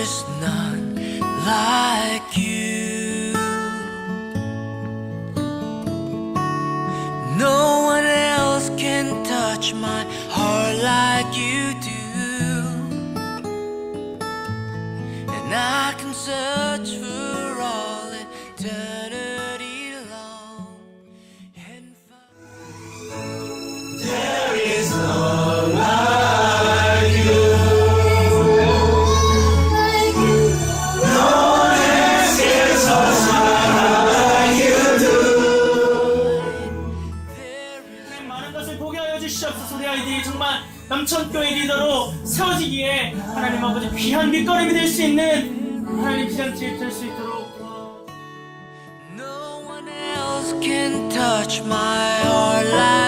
is none like you. No one else can touch my heart like you do. And I can search for all eternity long and find there is none like you. No one else can touch my heart like you do. 많은 것을 보게 하여 주시옵소서. 우리 아이들이 정말 남천교회 리더로 세워지기에 하나님 아버지 귀한 밑거름이 될 수 있는 하나님 기장지에 될 수 있도록 No one else can touch my heart like